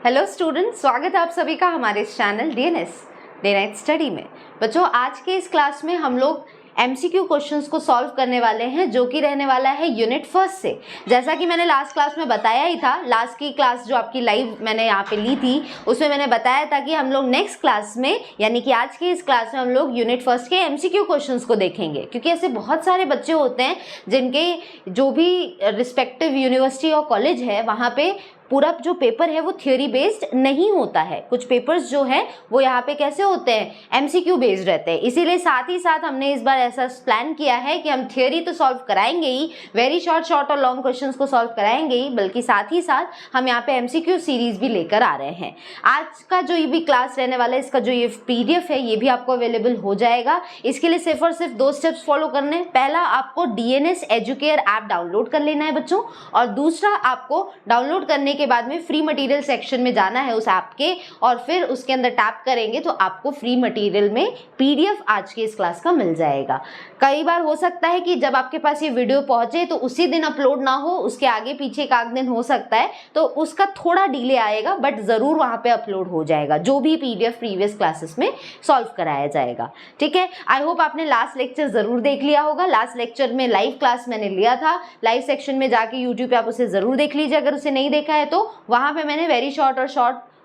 Hello students, स्वागत है आप सभी का हमारे इस channel DNS day night study में। बच्चों, आज के इस क्लास में हम लोग एमसीक्यू क्वेश्चंस को सॉल्व करने वाले हैं, जो कि रहने वाला है यूनिट फर्स्ट से। जैसा कि मैंने लास्ट क्लास में बताया ही था, लास्ट की क्लास जो आपकी लाइव मैंने यहाँ पे ली थी उसमें मैंने बताया था कि हम लोग नेक्स्ट क्लास में यानी कि आज की इस क्लास में हम लोग यूनिट फर्स्ट के एमसीक्यू क्वेश्चंस को देखेंगे, क्योंकि ऐसे बहुत सारे बच्चे होते हैं जिनके जो भी रिस्पेक्टिव यूनिवर्सिटी और कॉलेज है वहाँ पे पूरा जो पेपर है वो थ्योरी बेस्ड नहीं होता है। कुछ पेपर्स जो है वो यहाँ पे कैसे होते हैं, एमसीक्यू बेस्ड रहते हैं। इसीलिए साथ ही साथ हमने इस बार ऐसा प्लान किया है कि हम थ्योरी तो सॉल्व कराएंगे ही, वेरी शॉर्ट और लॉन्ग क्वेश्चंस को सॉल्व कराएंगे ही, बल्कि साथ ही साथ हम यहाँ पे एमसीक्यू सीरीज भी लेकर आ रहे हैं। आज का जो ये भी क्लास रहने वाला है, इसका जो ये पीडीएफ है ये भी आपको अवेलेबल हो जाएगा। इसके लिए सिर्फ और सिर्फ 2 स्टेप्स फॉलो करने हैं। पहला, आपको डीएनएस एजुकेयर ऐप डाउनलोड कर लेना है बच्चों, और दूसरा, आपको डाउनलोड करने के बाद में फ्री मटेरियल सेक्शन में जाना है उस ऐप के, और फिर उसके अंदर टैप करेंगे तो आपको फ्री मटेरियल में पीडीएफ आज के इस क्लास का मिल जाएगा। कई बार हो सकता है कि जब आपके पास ये वीडियो पहुंचे तो उसी दिन अपलोड ना हो, उसके आगे पीछे एक आध दिन हो सकता है, तो उसका थोड़ा डिले आएगा, बट जरूर वहां पे अपलोड हो जाएगा जो भी पीडीएफ प्रीवियस क्लासेस में सॉल्व कराया जाएगा। ठीक है, आई होप आपने लास्ट लेक्चर जरूर देख लिया होगा। लास्ट लेक्चर में लाइव क्लास मैंने लिया था, लाइव सेक्शन में जाके यूट्यूब पे आप उसे जरूर देख लीजिए अगर उसे नहीं देखा है तो। वहां पे मैंने वेरी शॉर्ट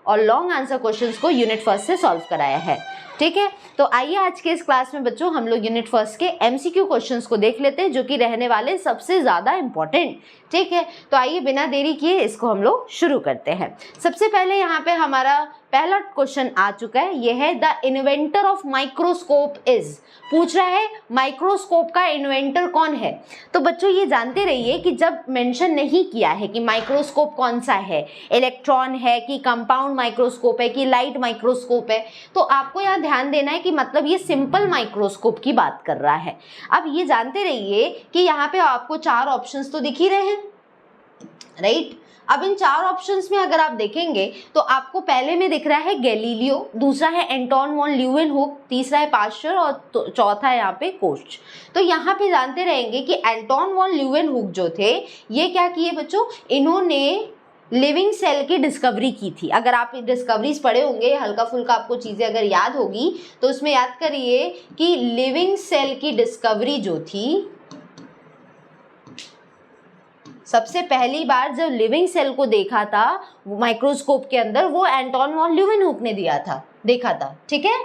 और लॉन्ग आंसर क्वेश्चंस को यूनिट फर्स्ट से सॉल्व कराया है। ठीक है, तो आइए आज के इस क्लास में बच्चों हम लोग यूनिट फर्स्ट के एमसीक्यू क्वेश्चंस को देख लेते हैं, जो कि रहने वाले सबसे ज्यादा इंपॉर्टेंट। ठीक है, तो आइए बिना देरी किए इसको हम लोग शुरू करते हैं। सबसे पहले यहाँ पे हमारा पहला क्वेश्चन आ चुका है, यह है the inventor of microscope is. पूछ रहा है माइक्रोस्कोप का इन्वेंटर कौन है। तो बच्चों ये जानते रहिए कि जब मेंशन नहीं किया है कि माइक्रोस्कोप कौन सा है, इलेक्ट्रॉन है कि कंपाउंड माइक्रोस्कोप है कि लाइट माइक्रोस्कोप है, तो आपको यहाँ ध्यान देना है कि मतलब ये सिंपल माइक्रोस्कोप की बात कर रहा है। अब ये जानते रहिए कि यहाँ पे आपको 4 ऑप्शंस तो दिख ही रहे हैं, राइट। अब इन 4 ऑप्शंस में अगर आप देखेंगे तो आपको पहले में दिख रहा है गैलीलियो, दूसरा है एंटोन वॉन ल्यूवेनहुक, तीसरा है पास्चर और चौथा है यहाँ पे कोच। तो यहाँ पे जानते रहेंगे कि एंटोन वॉन ल्यूवेनहुक जो थे ये क्या किए बच्चों, इन्होंने लिविंग सेल की डिस्कवरी की थी। अगर आप डिस्कवरीज पढ़े होंगे, हल्का फुल्का आपको चीजें अगर याद होगी तो उसमें याद करिए कि लिविंग सेल की डिस्कवरी जो थी, सबसे पहली बार जब लिविंग सेल को देखा था माइक्रोस्कोप के अंदर, वो एंटोन वॉन ल्यूवेनहुक ने देखा था। ठीक है,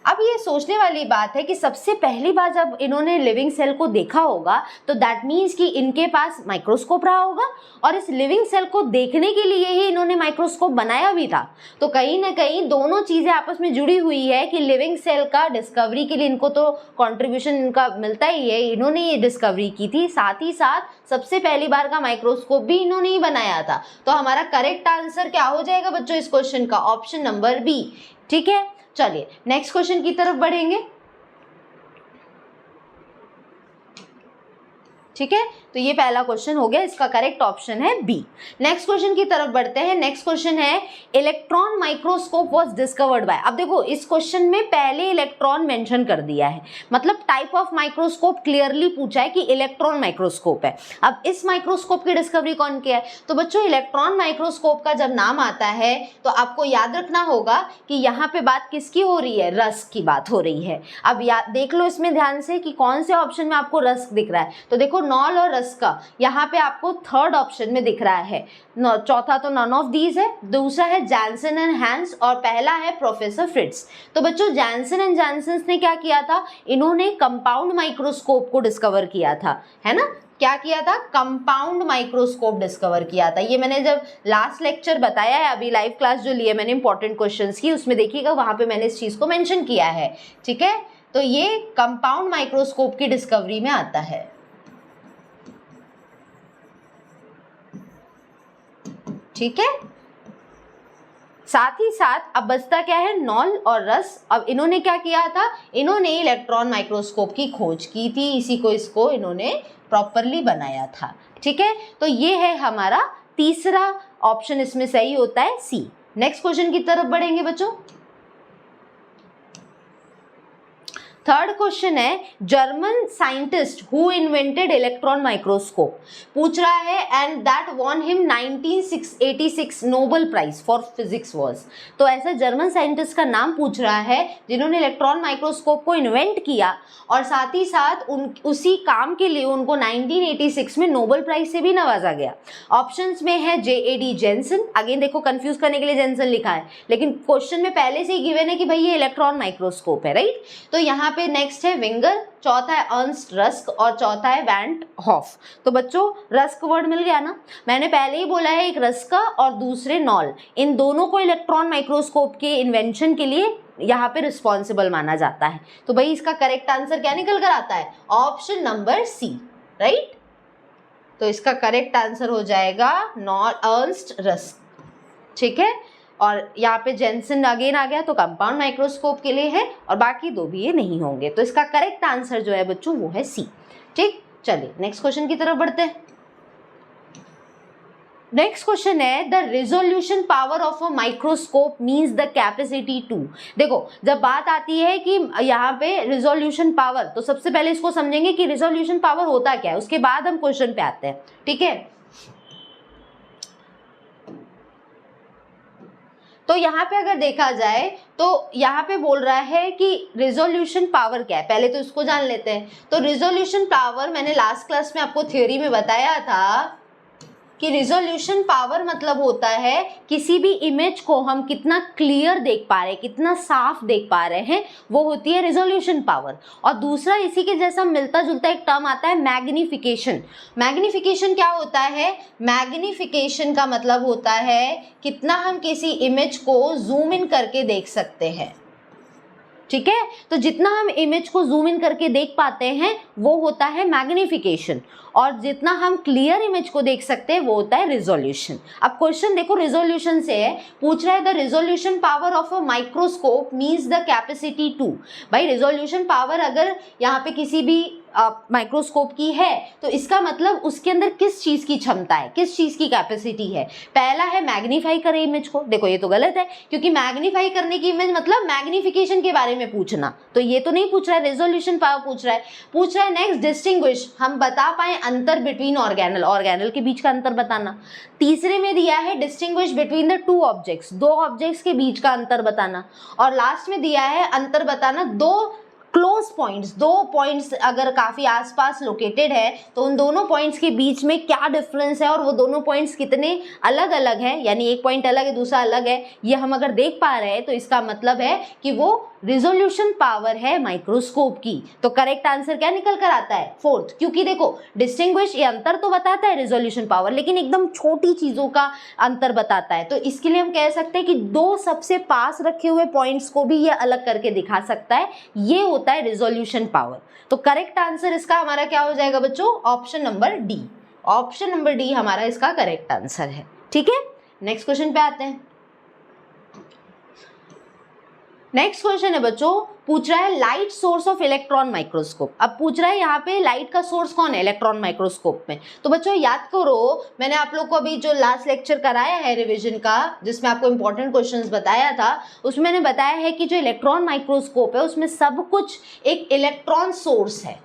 अब ये सोचने वाली बात है कि सबसे पहली बार जब इन्होंने लिविंग सेल को देखा होगा तो दैट मीन्स कि इनके पास माइक्रोस्कोप रहा होगा, और इस लिविंग सेल को देखने के लिए ही इन्होंने माइक्रोस्कोप बनाया भी था। तो कहीं ना कहीं दोनों चीजें आपस में जुड़ी हुई है कि लिविंग सेल का डिस्कवरी के लिए इनको तो कंट्रीब्यूशन इनका मिलता ही है, इन्होंने ये डिस्कवरी की थी, साथ ही साथ सबसे पहली बार का माइक्रोस्कोप भी इन्होंने ही बनाया था। तो हमारा करेक्ट आंसर क्या हो जाएगा बच्चों इस क्वेश्चन का, ऑप्शन नंबर बी। ठीक है, चलिए नेक्स्ट क्वेश्चन की तरफ बढ़ेंगे। ठीक है, तो ये पहला क्वेश्चन हो गया, इसका करेक्ट ऑप्शन है बी। नेक्स्ट क्वेश्चन की तरफ बढ़ते हैं। नेक्स्ट क्वेश्चन है electron microscope was discovered by. अब देखो इस क्वेश्चन में पहले इलेक्ट्रॉन मेंशन कर दिया है, मतलब टाइप ऑफ माइक्रोस्कोप क्लियरली पूछा है कि इलेक्ट्रॉन माइक्रोस्कोप है। अब इस माइक्रोस्कोप की डिस्कवरी कौन किया है, तो बच्चों इलेक्ट्रॉन माइक्रोस्कोप का जब नाम आता है तो आपको याद रखना होगा कि यहाँ पे बात किसकी हो रही है, रस्क की बात हो रही है। अब देख लो इसमें ध्यान से कि कौन से ऑप्शन में आपको रस्क दिख रहा है। तो देखो नॉल और रस्क का यहाँ पे आपको थर्ड ऑप्शन में दिख रहा है, चौथा तो नन ऑफ दीज है, दूसरा है जैनसन एंड हैंस और पहला है प्रोफेसर फ्रिट्ज। तो बच्चों जैनसन एंड जैनसन ने क्या किया था, इन्होंने कंपाउंड माइक्रोस्कोप को डिस्कवर किया था, है ना। क्या किया था, कंपाउंड माइक्रोस्कोप डिस्कवर किया था। ये मैंने जब लास्ट लेक्चर बताया है, अभी लाइव क्लास जो ली है मैंने इंपॉर्टेंट क्वेश्चंस की, उसमें देखिएगा वहां पे मैंने इस चीज को मेंशन किया है। ठीक है, तो ये कंपाउंड माइक्रोस्कोप की डिस्कवरी में आता है। ठीक है, साथ ही साथ अब बचता क्या है, नॉल और रस। अब इन्होंने क्या किया था, इन्होंने इलेक्ट्रॉन माइक्रोस्कोप की खोज की थी, इसी को इसको इन्होंने प्रॉपरली बनाया था। ठीक है, तो ये है हमारा तीसरा ऑप्शन, इसमें सही होता है सी। नेक्स्ट क्वेश्चन की तरफ बढ़ेंगे बच्चों। थर्ड क्वेश्चन है German scientist who invented electron microscope पूछ रहा है and that won him 1986 Nobel prize for physics was. तो ऐसा जर्मन साइंटिस्ट का नाम पूछ रहा है जिन्होंने इलेक्ट्रॉन माइक्रोस्कोप को इन्वेंट किया और साथ ही साथ उसी काम के लिए उनको 1986 में नोबेल प्राइज से भी नवाजा गया। ऑप्शंस में है JAD जेंसन, अगेन देखो कंफ्यूज करने के लिए जेंसन लिखा है लेकिन क्वेश्चन में पहले से ही गिवन है कि भाई ये इलेक्ट्रॉन माइक्रोस्कोप है, राइट। तो यहाँ पे नेक्स्ट है विंगर, चौथा है अर्नस्ट रस्क और चौथा है वैंट हॉफ। तो बच्चों रस्क वर्ड मिल गया ना, मैंने पहले ही बोला है एक रस्का और दूसरे नॉल, इन दोनों को इलेक्ट्रॉन माइक्रोस्कोप के इन्वेंशन के लिए यहाँ पे रिस्पॉन्सिबल माना जाता है। तो भाई इसका करेक्ट आंसर क्या निकल कर आता है? Option number C, right. तो इसका करेक्ट आंसर हो जाएगा अर्नस्ट रस्क, ठीक है। और यहाँ पे जेंसन अगेन आ गया तो कंपाउंड माइक्रोस्कोप के लिए है और बाकी दो भी ये नहीं होंगे। तो इसका करेक्ट आंसर जो है बच्चों वो है सी, ठीक। चलिए नेक्स्ट क्वेश्चन की तरफ बढ़ते हैं। नेक्स्ट क्वेश्चन है the resolution power of a microscope means the capacity to. देखो जब बात आती है कि यहाँ पे रिजोल्यूशन पावर, तो सबसे पहले इसको समझेंगे कि रिजोल्यूशन पावर होता क्या है, उसके बाद हम क्वेश्चन पे आते हैं, ठीक है। तो यहाँ पे अगर देखा जाए तो यहाँ पे बोल रहा है कि रिजोल्यूशन पावर क्या है, पहले तो इसको जान लेते हैं। तो रिजोल्यूशन पावर मैंने लास्ट क्लास में आपको थ्योरी में बताया था कि रिजोल्यूशन पावर मतलब होता है किसी भी इमेज को हम कितना क्लियर देख पा रहे हैं, कितना साफ देख पा रहे हैं, वो होती है रिजोल्यूशन पावर। और दूसरा इसी के जैसा मिलता जुलता एक टर्म आता है मैग्निफिकेशन। मैग्निफिकेशन क्या होता है? मैग्निफिकेशन का मतलब होता है कितना हम किसी इमेज को जूम इन करके देख सकते हैं, ठीक है। तो जितना हम इमेज को जूम इन करके देख पाते हैं वो होता है मैग्निफिकेशन, और जितना हम क्लियर इमेज को देख सकते हैं वो होता है रिजोल्यूशन। अब क्वेश्चन देखो रिजोल्यूशन से है, पूछ रहा है the resolution power of a microscope means the capacity to. भाई रिजोल्यूशन पावर अगर यहाँ पे किसी भी माइक्रोस्कोप की है तो इसका मतलब उसके अंदर किस चीज की क्षमता है, किस चीज की कैपेसिटी है। पहला है मैग्नीफाई करे इमेज को, देखो ये तो गलत है क्योंकि मैग्नीफाई करने की इमेज मतलब मैग्निफिकेशन के बारे में पूछना, तो ये तो नहीं पूछ रहा है, रिजोल्यूशन पावर पूछ रहा है। नेक्स्ट डिस्टिंग्विश, हम बता पाए अंतर बिटवीन ऑर्गेनल, ऑर्गेनल के बीच का अंतर बताना। तीसरे में दिया है distinguish between the two objects, दो ऑब्जेक्ट्स के बीच का अंतर बताना। और लास्ट में दिया है अंतर बताना दो क्लोज पॉइंट्स, दो पॉइंट्स अगर काफी आसपास लोकेटेड है तो उन दोनों पॉइंट्स के बीच में क्या डिफरेंस है और वो दोनों पॉइंट्स कितने अलग अलग हैं, यानी एक पॉइंट अलग है दूसरा अलग है, ये हम अगर देख पा रहे हैं तो इसका मतलब है कि वो रिजोल्यूशन पावर है माइक्रोस्कोप की। तो करेक्ट आंसर क्या निकल कर आता है? फोर्थ, क्योंकि देखो डिस्टिंग्विश ये अंतर तो बताता है रिजोल्यूशन पावर, लेकिन एकदम छोटी चीजों का अंतर बताता है, तो इसके लिए हम कह सकते हैं कि दो सबसे पास रखे हुए पॉइंट्स को भी ये अलग करके दिखा सकता है, ये होता है रिजोल्यूशन पावर। तो करेक्ट आंसर इसका हमारा क्या हो जाएगा बच्चों? Option number D. Option number D हमारा इसका करेक्ट आंसर है, ठीक है। नेक्स्ट क्वेश्चन पे आते हैं। नेक्स्ट क्वेश्चन है बच्चों, पूछ रहा है light source of electron microscope. अब पूछ रहा है यहाँ पे लाइट का सोर्स कौन है इलेक्ट्रॉन माइक्रोस्कोप में। तो बच्चों याद करो, मैंने आप लोग को अभी जो लास्ट लेक्चर कराया है रिवीजन का, जिसमें आपको इंपॉर्टेंट क्वेश्चंस बताया था, उसमें मैंने बताया है कि जो इलेक्ट्रॉन माइक्रोस्कोप है उसमें सब कुछ एक इलेक्ट्रॉन सोर्स है,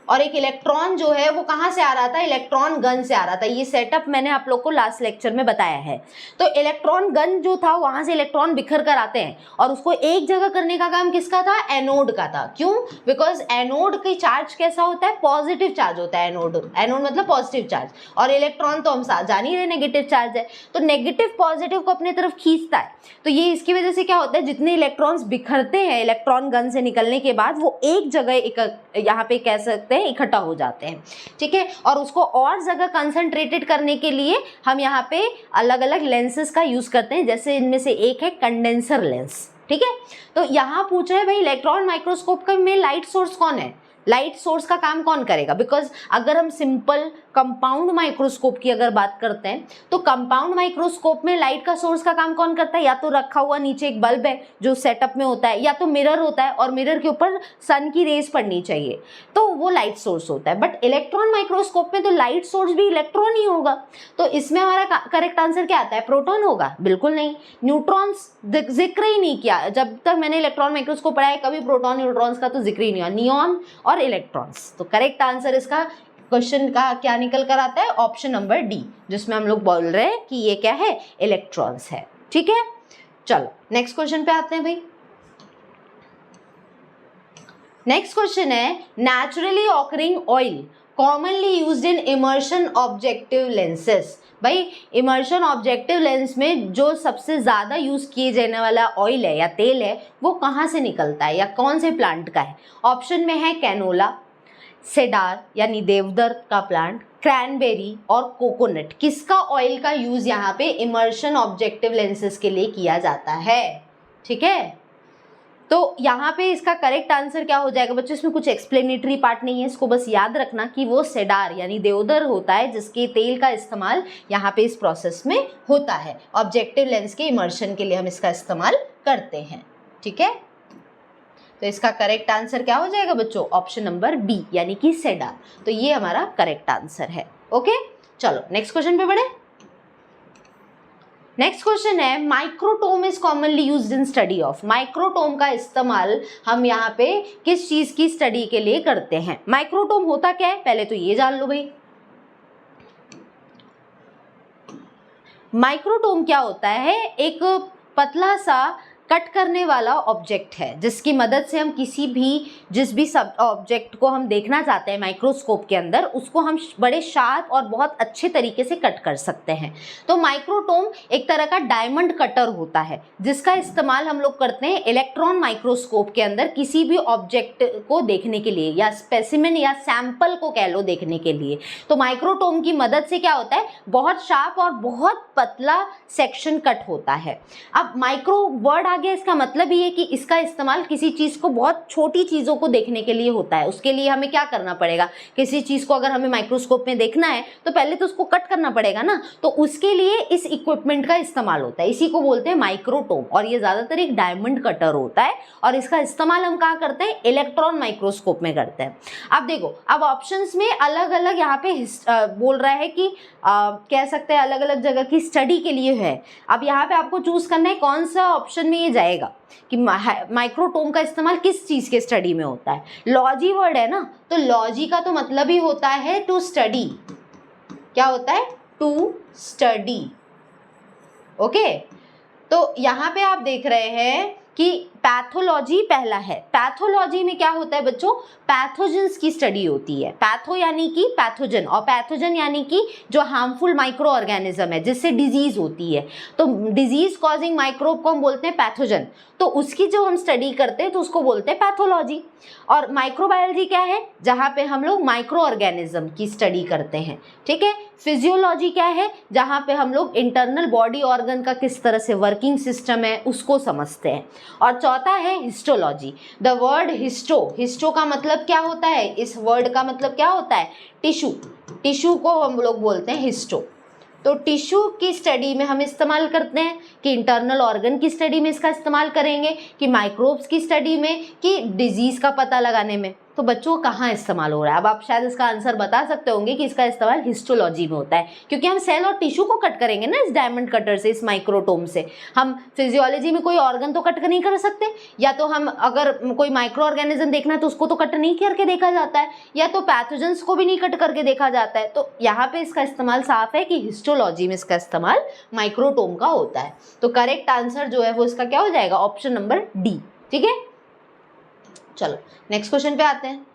और एक इलेक्ट्रॉन जो है वो कहाँ से आ रहा था? इलेक्ट्रॉन गन से आ रहा था। ये सेटअप मैंने आप लोग को लास्ट लेक्चर में बताया है। तो इलेक्ट्रॉन गन जो था वहां से इलेक्ट्रॉन बिखर कर आते हैं, और उसको एक जगह करने का काम किसका था? एनोड का था। क्यों? बिकॉज एनोड की चार्ज कैसा होता है? पॉजिटिव चार्ज होता है एनोड। एनोड मतलब पॉजिटिव चार्ज, और इलेक्ट्रॉन तो हम जान ही रहे नेगेटिव चार्ज है, तो नेगेटिव पॉजिटिव को अपनी तरफ खींचता है। तो ये इसकी वजह से क्या होता है, जितने इलेक्ट्रॉन्स बिखरते हैं इलेक्ट्रॉन गन से निकलने के बाद वो एक जगह यहाँ पे कह सकते हैं इकट्ठा हो जाते हैं, ठीक है। और उसको और जगह कंसंट्रेटेड करने के लिए हम यहाँ पे अलग अलग लेंसेज का यूज करते हैं, जैसे इनमें से एक है कंडेंसर लेंस, ठीक है। तो यहाँ पूछ रहे हैं भाई इलेक्ट्रॉन माइक्रोस्कोप में लाइट सोर्स कौन है? लाइट सोर्स का काम कौन करेगा? बिकॉज अगर हम सिंपल कंपाउंड माइक्रोस्कोप की अगर बात करते हैं तो कंपाउंड माइक्रोस्कोप में लाइट का सोर्स का काम कौन करता है? या तो रखा हुआ नीचे एक बल्ब है जो सेटअप में होता है, या तो मिरर होता है और मिरर के ऊपर सन की रेज पड़नी चाहिए, तो वो लाइट सोर्स होता है। बट इलेक्ट्रॉन माइक्रोस्कोप में तो लाइट सोर्स भी इलेक्ट्रॉन ही होगा, तो इसमें हमारा करेक्ट आंसर क्या आता है? प्रोटॉन होगा? बिल्कुल नहीं, न्यूट्रॉन्स जिक्र ही नहीं किया। जब तक मैंने इलेक्ट्रॉन माइक्रोस्कोप पढ़ा है कभी प्रोटॉन न्यूट्रॉन्स का तो जिक्र ही नहीं हुआ, नियॉन और इलेक्ट्रॉन्स। तो करेक्ट आंसर इसका क्वेश्चन का क्या निकल कर आता है? ऑप्शन नंबर डी, जिसमें हम लोग बोल रहे हैं कि ये क्या है? इलेक्ट्रॉन्स है। ठीक है, चलो नेक्स्ट क्वेश्चन पे आते हैं भाई। नेक्स्ट क्वेश्चन है naturally occurring oil commonly used in immersion objective lenses. भाई इमर्शन ऑब्जेक्टिव लेंस में जो सबसे ज़्यादा यूज़ किए जाने वाला ऑयल है या तेल है वो कहाँ से निकलता है या कौन से प्लांट का है? ऑप्शन में है कैनोला, सेडार यानी देवदार का प्लांट, क्रैनबेरी और कोकोनट। किसका ऑयल का यूज़ यहाँ पे इमर्शन ऑब्जेक्टिव लेंसेज के लिए किया जाता है? ठीक है, तो यहाँ पे इसका करेक्ट आंसर क्या हो जाएगा बच्चों? इसमें कुछ एक्सप्लेनेटरी पार्ट नहीं है, इसको बस याद रखना कि वो सेडार यानी देवदार होता है जिसके तेल का इस्तेमाल यहाँ पे इस प्रोसेस में होता है। ऑब्जेक्टिव लेंस के इमर्शन के लिए हम इसका इस्तेमाल करते हैं। ठीक है, तो इसका करेक्ट आंसर क्या हो जाएगा बच्चों? ऑप्शन नंबर बी यानी कि सेडार। तो ये हमारा करेक्ट आंसर है। ओके, चलो नेक्स्ट क्वेश्चन पे बढ़े। नेक्स्ट क्वेश्चन है microtome is commonly used in study of. Microtome का इस्तेमाल हम यहाँ पे किस चीज की स्टडी के लिए करते हैं? माइक्रोटोम होता क्या है पहले तो ये जान लो भाई। माइक्रोटोम क्या होता है? एक पतला सा कट करने वाला ऑब्जेक्ट है जिसकी मदद से हम जिस भी सब ऑब्जेक्ट को हम देखना चाहते हैं माइक्रोस्कोप के अंदर उसको हम बड़े शार्प और बहुत अच्छे तरीके से कट कर सकते हैं। तो माइक्रोटोम एक तरह का डायमंड कटर होता है जिसका इस्तेमाल हम लोग करते हैं इलेक्ट्रॉन माइक्रोस्कोप के अंदर किसी भी ऑब्जेक्ट को देखने के लिए या स्पेसिमेन या सैंपल को कह लो देखने के लिए। तो माइक्रोटोम की मदद से क्या होता है? बहुत शार्प और बहुत पतला सेक्शन कट होता है। अब माइक्रो वर्ड आगे इसका मतलब ये है कि इसका इस्तेमाल किसी चीज़ को बहुत छोटी चीज़ों को देखने के लिए होता है। उसके लिए हमें क्या करना पड़ेगा? किसी चीज़ को अगर हमें माइक्रोस्कोप में देखना है तो पहले तो उसको कट करना पड़ेगा ना, तो उसके लिए इस इक्विपमेंट का इस्तेमाल होता है। इसी को बोलते हैं माइक्रोटोम और ये ज़्यादातर एक डायमंड कटर होता है और इसका इस्तेमाल हम कहाँ करते हैं? इलेक्ट्रॉन माइक्रोस्कोप में करते हैं। अब देखो, अब ऑप्शंस में अलग अलग यहाँ पे बोल रहा है कि कह सकते हैं अलग अलग जगह की स्टडी के लिए है। अब यहाँ पे आपको चूज करना है कौन सा ऑप्शन में ये जाएगा कि माइक्रोटोम का इस्तेमाल किस चीज के स्टडी में होता है। लॉजी वर्ड है ना, तो लॉजी का तो मतलब ही होता है टू स्टडी। क्या होता है? To study. ओके, तो यहाँ पे आप देख रहे हैं कि पैथोलॉजी पहला है। पैथोलॉजी में क्या होता है बच्चों? पैथोजेंस की स्टडी होती है। पैथो यानी कि पैथोजन और पैथोजन यानी कि जो हार्मफुल माइक्रो ऑर्गेनिज्म है जिससे डिजीज होती है। तो डिजीज कॉजिंग माइक्रोब को हम बोलते हैं पैथोजन, तो उसकी जो हम स्टडी करते हैं तो उसको बोलते हैं पैथोलॉजी। और माइक्रोबायोलॉजी क्या है? जहाँ पे हम लोग माइक्रो ऑर्गेनिज्म की स्टडी करते हैं। ठीक है। फिजियोलॉजी क्या है? जहाँ पे हम लोग इंटरनल बॉडी ऑर्गन का किस तरह से वर्किंग सिस्टम है उसको समझते हैं। और चौथा है हिस्टोलॉजी। द वर्ड हिस्टो का मतलब क्या होता है? इस वर्ड का मतलब क्या होता है? टिश्यू। टिश्यू को हम लोग बोलते हैं हिस्टो। तो टिश्यू की स्टडी में हम इस्तेमाल करते हैं कि इंटरनल ऑर्गन की स्टडी में इसका इस्तेमाल करेंगे, कि माइक्रोब्स की स्टडी में, कि डिजीज का पता लगाने में। तो बच्चों कहाँ इस्तेमाल हो रहा है? अब आप शायद इसका आंसर बता सकते होंगे कि इसका इस्तेमाल हिस्टोलॉजी में होता है, क्योंकि हम सेल और टिश्यू को कट करेंगे ना इस डायमंड कटर से, इस माइक्रोटोम से। हम फिजियोलॉजी में कोई ऑर्गन तो कट नहीं कर सकते, या तो हम अगर कोई माइक्रो ऑर्गेनिज्म देखना है तो उसको तो कट नहीं करके देखा जाता है, या तो पैथोजेंस को भी नहीं कट करके देखा जाता है। तो यहाँ पे इसका इस्तेमाल साफ है कि हिस्टोलॉजी में इसका इस्तेमाल माइक्रोटोम का होता है। तो करेक्ट आंसर जो है वो इसका क्या हो जाएगा? Option number D. ठीक है, चलो नेक्स्ट क्वेश्चन पे आते हैं।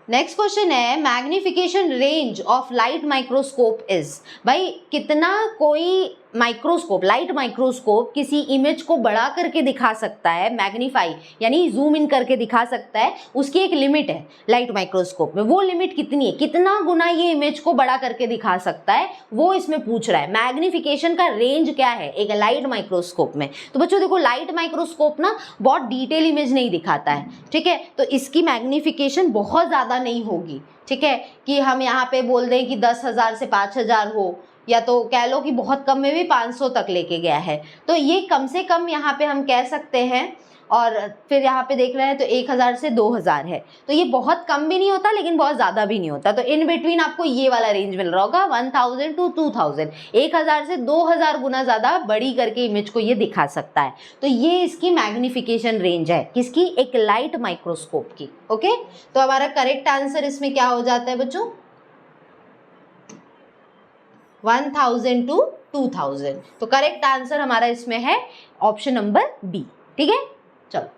नेक्स्ट क्वेश्चन है magnification range of light microscope is. भाई कितना कोई माइक्रोस्कोप, लाइट माइक्रोस्कोप किसी इमेज को बड़ा करके दिखा सकता है, मैग्नीफाई यानी जूम इन करके दिखा सकता है, उसकी एक लिमिट है लाइट माइक्रोस्कोप में। वो लिमिट कितनी है, कितना गुना ये इमेज को बड़ा करके दिखा सकता है, वो इसमें पूछ रहा है। मैग्निफिकेशन का रेंज क्या है एक लाइट माइक्रोस्कोप में। तो बच्चों देखो, लाइट माइक्रोस्कोप ना बहुत डिटेल इमेज नहीं दिखाता है, ठीक है, तो इसकी मैग्निफिकेशन बहुत ज़्यादा नहीं होगी, ठीक है, कि हम यहाँ पे बोल दें कि 10,000 से 5,000 हो, या तो कह लो कि बहुत कम में भी 500 तक लेके गया है, तो ये कम से कम यहाँ पे हम कह सकते हैं। और फिर यहाँ पे देख रहे हैं तो 1,000 से 2,000 है, तो ये बहुत कम भी नहीं होता लेकिन बहुत ज़्यादा भी नहीं होता। तो इन बिटवीन आपको ये वाला रेंज मिल रहा होगा 1,000 to 2,000, 1,000 से 2,000 गुना ज़्यादा बड़ी करके इमेज को ये दिखा सकता है। तो ये इसकी मैग्निफिकेशन रेंज है, किसकी, एक लाइट माइक्रोस्कोप की। ओके, तो हमारा करेक्ट आंसर इसमें क्या हो जाता है बच्चों, 1,000 to 2,000। तो करेक्ट आंसर हमारा इसमें है ऑप्शन नंबर बी, ठीक है। चलो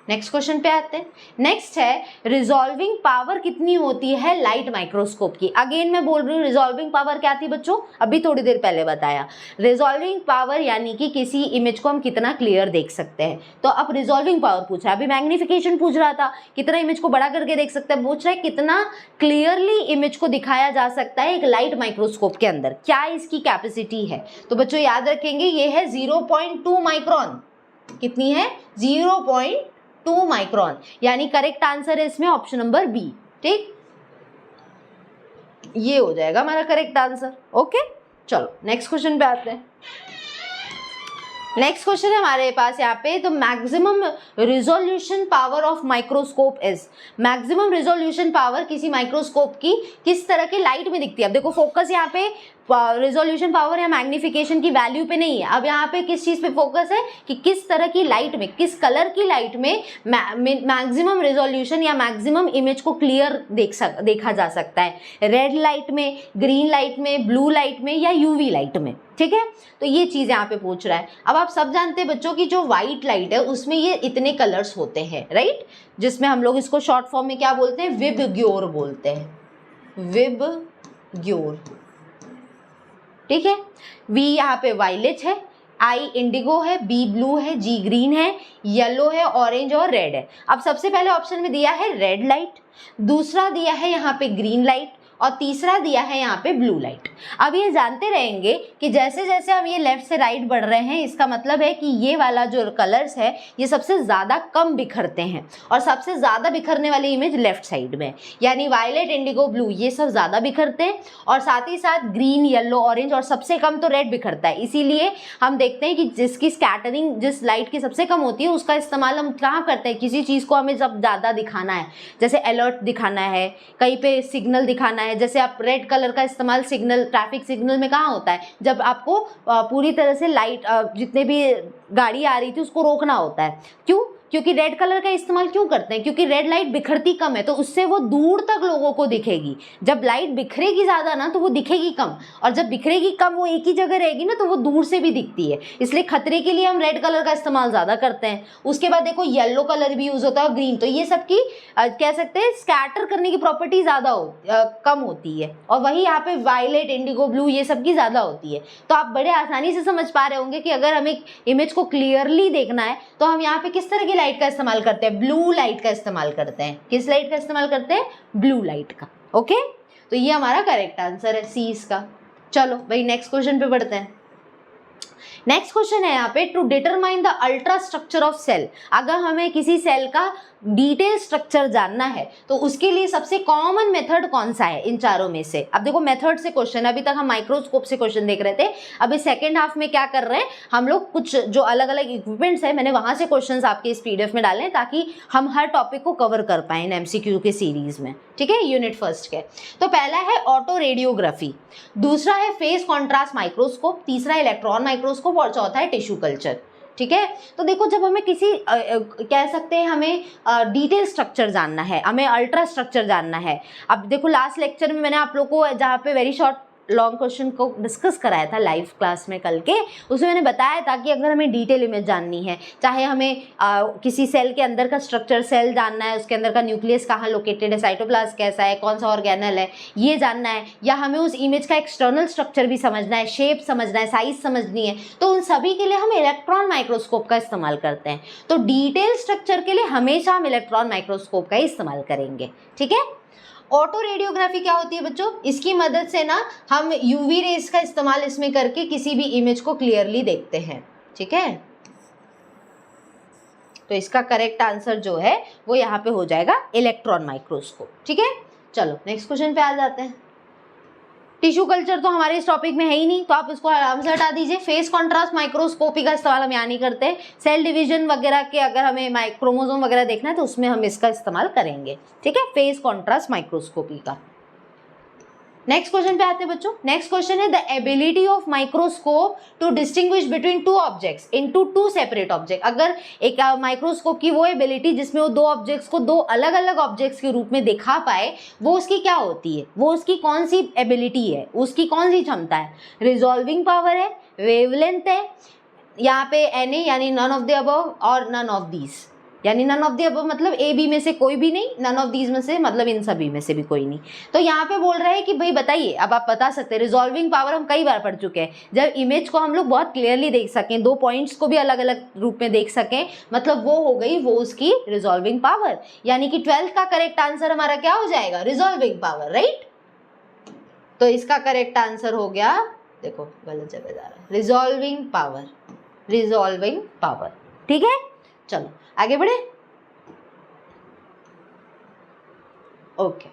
नेक्स्ट क्वेश्चन पे आते हैं। नेक्स्ट है रिजॉल्विंग पावर कितनी होती है लाइट माइक्रोस्कोप की। अगेन मैं बोल रही हूँ, रिजॉल्विंग पावर क्या थी बच्चों, अभी थोड़ी देर पहले बताया। रिजॉल्विंग पावर यानी कि किसी इमेज को हम कितना क्लियर देख सकते हैं। तो अब रिजॉल्विंग पावर पूछ रहा है, अभी मैग्निफिकेशन पूछ रहा था, कितना इमेज को बड़ा करके देख सकते हैं, पूछ रहा है कितना क्लियरली इमेज को दिखाया जा सकता है एक लाइट माइक्रोस्कोप के अंदर, क्या इसकी कैपेसिटी है। तो बच्चों याद रखेंगे ये है 0.2 माइक्रोन। कितनी है, 0.2 माइक्रोन, यानी करेक्ट आंसर है इसमें ऑप्शन नंबर बी, ठीक, ये हो जाएगा हमारा करेक्ट आंसर। ओके, चलो नेक्स्ट क्वेश्चन पे आते हैं। नेक्स्ट क्वेश्चन है हमारे पास यहाँ पे, तो maximum resolution power of microscope is. Maximum resolution power किसी माइक्रोस्कोप की किस तरह की लाइट में दिखती है। अब देखो फोकस यहाँ पे रिजोल्यूशन पावर या मैग्निफिकेशन की वैल्यू पे नहीं है, अब यहाँ पे किस चीज़ पे फोकस है कि किस तरह की लाइट में, किस कलर की लाइट में मैक्सिमम रिजोल्यूशन या मैक्सिमम इमेज को क्लियर देखा जा सकता है। रेड लाइट में, ग्रीन लाइट में, ब्लू लाइट में या यूवी लाइट में, ठीक है। तो ये चीज़ यहाँ पे पूछ रहा है। अब आप सब जानते हैं बच्चों की जो व्हाइट लाइट है उसमें ये इतने कलर्स होते हैं, राइट, जिसमें हम लोग इसको शॉर्ट फॉर्म में क्या बोलते हैं, विबग्योर बोलते हैं, विबग्योर, ठीक है। वी यहाँ पे वायलेट है, आई इंडिगो है, बी ब्लू है, जी ग्रीन है, येलो है, ऑरेंज और रेड है। अब सबसे पहले ऑप्शन में दिया है रेड लाइट, दूसरा दिया है यहाँ पे ग्रीन लाइट और तीसरा दिया है यहाँ पे ब्लू लाइट। अब ये जानते रहेंगे कि जैसे जैसे हम ये लेफ्ट से राइट बढ़ रहे हैं, इसका मतलब है कि ये वाला जो कलर्स है ये सबसे ज़्यादा कम बिखरते हैं और सबसे ज़्यादा बिखरने वाली इमेज लेफ्ट साइड में, यानी वायलेट, इंडिगो, ब्लू ये सब ज़्यादा बिखरते हैं और साथ ही साथ ग्रीन, येलो, ऑरेंज और सबसे कम तो रेड बिखरता है। इसीलिए हम देखते हैं कि जिसकी स्कैटरिंग जिस लाइट की सबसे कम होती है उसका इस्तेमाल हम कहाँ करते हैं, किसी चीज़ को हमें जब ज़्यादा दिखाना है, जैसे अलर्ट दिखाना है, कहीं पे सिग्नल दिखाना है। जैसे आप रेड कलर का इस्तेमाल सिग्नल, ट्रैफिक सिग्नल में कहाँ होता है, जब आपको पूरी तरह से लाइट जितने भी गाड़ी आ रही थी उसको रोकना होता है। क्यों, क्योंकि रेड कलर का इस्तेमाल क्यों करते हैं, क्योंकि रेड लाइट बिखरती कम है तो उससे वो दूर तक लोगों को दिखेगी। जब लाइट बिखरेगी ज़्यादा ना तो वो दिखेगी कम, और जब बिखरेगी कम वो एक ही जगह रहेगी ना तो वो दूर से भी दिखती है, इसलिए खतरे के लिए हम रेड कलर का इस्तेमाल ज़्यादा करते हैं। उसके बाद देखो येलो कलर भी यूज़ होता है, ग्रीन, तो ये सब की कह सकते हैं स्कैटर करने की प्रॉपर्टी ज़्यादा कम होती है, और वही यहाँ पे वायलेट, इंडिगो, ब्लू ये सब की ज़्यादा होती है। तो आप बड़े आसानी से समझ पा रहे होंगे कि अगर हमें इमेज को क्लियरली देखना है तो हम यहाँ पे किस तरह की लाइट का इस्तेमाल करते हैं, ब्लू लाइट का इस्तेमाल करते हैं। किस लाइट का इस्तेमाल करते हैं, ब्लू लाइट का। ओके, तो ये हमारा करेक्ट आंसर है सी इसका। चलो भाई नेक्स्ट क्वेश्चन पे बढ़ते हैं। नेक्स्ट क्वेश्चन है यहाँ पे, to determine the ultra structure of cell. अगर हमें किसी सेल का डिटेल स्ट्रक्चर जानना है तो उसके लिए सबसे कॉमन मेथड कौन सा है इन चारों में से। अब देखो मेथड से क्वेश्चन, अभी तक हम माइक्रोस्कोप से क्वेश्चन देख रहे थे, अभी सेकेंड हाफ में क्या कर रहे हैं हम लोग, कुछ जो अलग अलग इक्विपमेंट्स है मैंने वहां से क्वेश्चंस आपके इस पीडीएफ में डाले हैं ताकि हम हर टॉपिक को कवर कर पाए इन एमसीक्यू के सीरीज में, ठीक है, यूनिट फर्स्ट के। तो पहला है ऑटो रेडियोग्राफी, दूसरा है फेस कॉन्ट्रास्ट माइक्रोस्कोप, तीसरा इलेक्ट्रॉन माइक्रोस्कोप और चौथा है टिश्यू कल्चर, ठीक है। तो देखो जब हमें किसी कह सकते हैं हमें डिटेल स्ट्रक्चर जानना है, हमें अल्ट्रा स्ट्रक्चर जानना है। अब देखो लास्ट लेक्चर में मैंने आप लोग को जहाँ पे वेरी शॉर्ट लॉन्ग क्वेश्चन को डिस्कस कराया था लाइव क्लास में कल के, उसमें मैंने बताया था कि अगर हमें डिटेल इमेज जाननी है, चाहे हमें किसी सेल के अंदर का स्ट्रक्चर सेल जानना है, उसके अंदर का न्यूक्लियस कहाँ लोकेटेड है, साइटोप्लाज्म कैसा है, कौन सा ऑर्गेनल है, ये जानना है, या हमें उस इमेज का एक्सटर्नल स्ट्रक्चर भी समझना है, शेप समझना है, साइज समझनी है, तो उन सभी के लिए हम इलेक्ट्रॉन माइक्रोस्कोप का इस्तेमाल करते हैं। तो डिटेल स्ट्रक्चर के लिए हमेशा हम इलेक्ट्रॉन माइक्रोस्कोप का ही इस्तेमाल करेंगे, ठीक है। ऑटो रेडियोग्राफी क्या होती है बच्चों, इसकी मदद से ना हम यूवी रेज का इस्तेमाल इसमें करके किसी भी इमेज को क्लियरली देखते हैं, ठीक है। तो इसका करेक्ट आंसर जो है वो यहाँ पे हो जाएगा इलेक्ट्रॉन माइक्रोस्कोप, ठीक है। चलो नेक्स्ट क्वेश्चन पे आ जाते हैं। टिश्यू कल्चर तो हमारे इस टॉपिक में है ही नहीं, तो आप इसको आराम से हटा दीजिए। फेस कॉन्ट्रास्ट माइक्रोस्कोपी का इस्तेमाल हम यहाँ नहीं करते। सेल डिवीजन वगैरह के अगर हमें क्रोमोसोम वगैरह देखना है तो उसमें हम इसका इस्तेमाल करेंगे, ठीक है, फेस कॉन्ट्रास्ट माइक्रोस्कोपी का। नेक्स्ट क्वेश्चन पे आते हैं बच्चों। नेक्स्ट क्वेश्चन है the ability of microscope to distinguish between two objects into two separate object. अगर एक माइक्रोस्कोप की वो एबिलिटी जिसमें वो दो ऑब्जेक्ट्स को दो अलग अलग ऑब्जेक्ट्स के रूप में दिखा पाए, वो उसकी क्या होती है, वो उसकी कौन सी एबिलिटी है, उसकी कौन सी क्षमता है। रिजॉल्विंग पावर है, वेवलेंथ है, यहाँ पे Na यानी नन ऑफ द अबव और नन ऑफ दीज, यानी नन ऑफ द अबव मतलब ए बी में से कोई भी नहीं, नन ऑफ दीज में से मतलब इन सभी में से भी कोई नहीं। तो यहाँ पे बोल रहे हैं कि भाई बताइए, अब आप बता सकते हैं। रिजॉल्विंग पावर हम कई बार पढ़ चुके हैं, जब इमेज को हम लोग बहुत क्लियरली देख सकें, दो पॉइंट्स को भी अलग अलग रूप में देख सकें, मतलब वो हो गई वो उसकी रिजॉल्विंग पावर। यानी कि 12th का करेक्ट आंसर हमारा क्या हो जाएगा, रिजॉल्विंग पावर, राइट। तो इसका करेक्ट आंसर हो गया, देखो गलत जगह जा रहा है, रिजॉल्विंग पावर, रिजॉल्विंग पावर, ठीक है। चलो आगे बढ़े। ओके,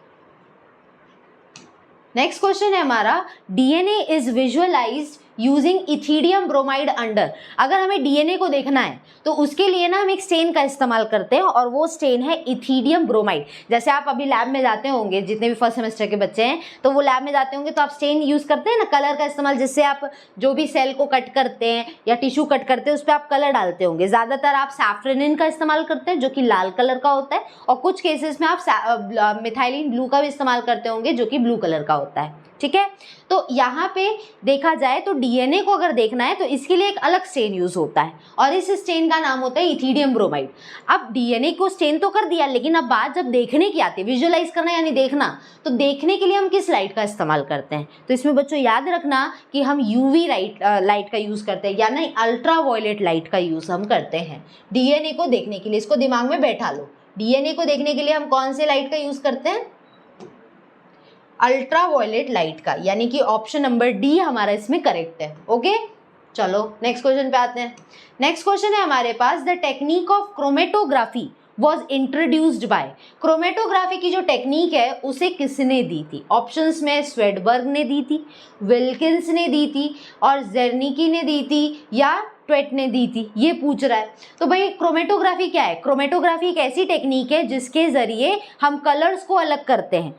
नेक्स्ट क्वेश्चन है हमारा, DNA is visualised using ethidium bromide under. अगर हमें डीएनए को देखना है तो उसके लिए ना हम एक स्टेन का इस्तेमाल करते हैं, और वो स्टेन है इथीडियम ब्रोमाइड। जैसे आप अभी लैब में जाते होंगे, जितने भी फर्स्ट सेमेस्टर के बच्चे हैं तो वो लैब में जाते होंगे, तो आप स्टेन यूज करते हैं ना, कलर का इस्तेमाल, जिससे आप जो भी सेल को कट करते हैं या टिश्यू कट करते हैं उस पर आप कलर डालते होंगे। ज़्यादातर आप सैफ्रनिन का इस्तेमाल करते हैं जो कि लाल कलर का होता है, और कुछ केसेस में आप मिथाइलिन ब्लू का भी इस्तेमाल करते होंगे जो कि ब्लू कलर का होता है, ठीक है। तो यहाँ पे देखा जाए तो डीएनए को अगर देखना है तो इसके लिए एक अलग स्टेन यूज होता है, और इस स्टेन का नाम होता है इथीडियम ब्रोमाइड। अब डीएनए को स्टेन तो कर दिया, लेकिन अब बात जब देखने की आती है, विजुअलाइज करना यानी देखना, तो देखने के लिए हम किस लाइट का इस्तेमाल करते हैं। तो इसमें बच्चों याद रखना कि हम यूवी लाइट का यूज करते हैं, यानी अल्ट्रा वायलेट लाइट का यूज हम करते हैं डीएनए को देखने के लिए। इसको दिमाग में बैठा लो, डीएनए को देखने के लिए हम कौन से लाइट का यूज करते हैं, अल्ट्रा वायलेट लाइट का, यानी कि ऑप्शन नंबर डी हमारा इसमें करेक्ट है। ओके, चलो नेक्स्ट क्वेश्चन पे आते हैं। नेक्स्ट क्वेश्चन है हमारे पास, the technique of chromatography was introduced by. Chromatography की जो टेक्निक है उसे किसने दी थी। ऑप्शंस में स्वेडबर्ग ने दी थी, विल्किंस ने दी थी, और जेर्निकी ने दी थी, या ट्वेट ने दी थी, ये पूछ रहा है। तो भाई क्रोमेटोग्राफी क्या है, क्रोमेटोग्राफी एक ऐसी टेक्निक है जिसके जरिए हम कलर्स को अलग करते हैं।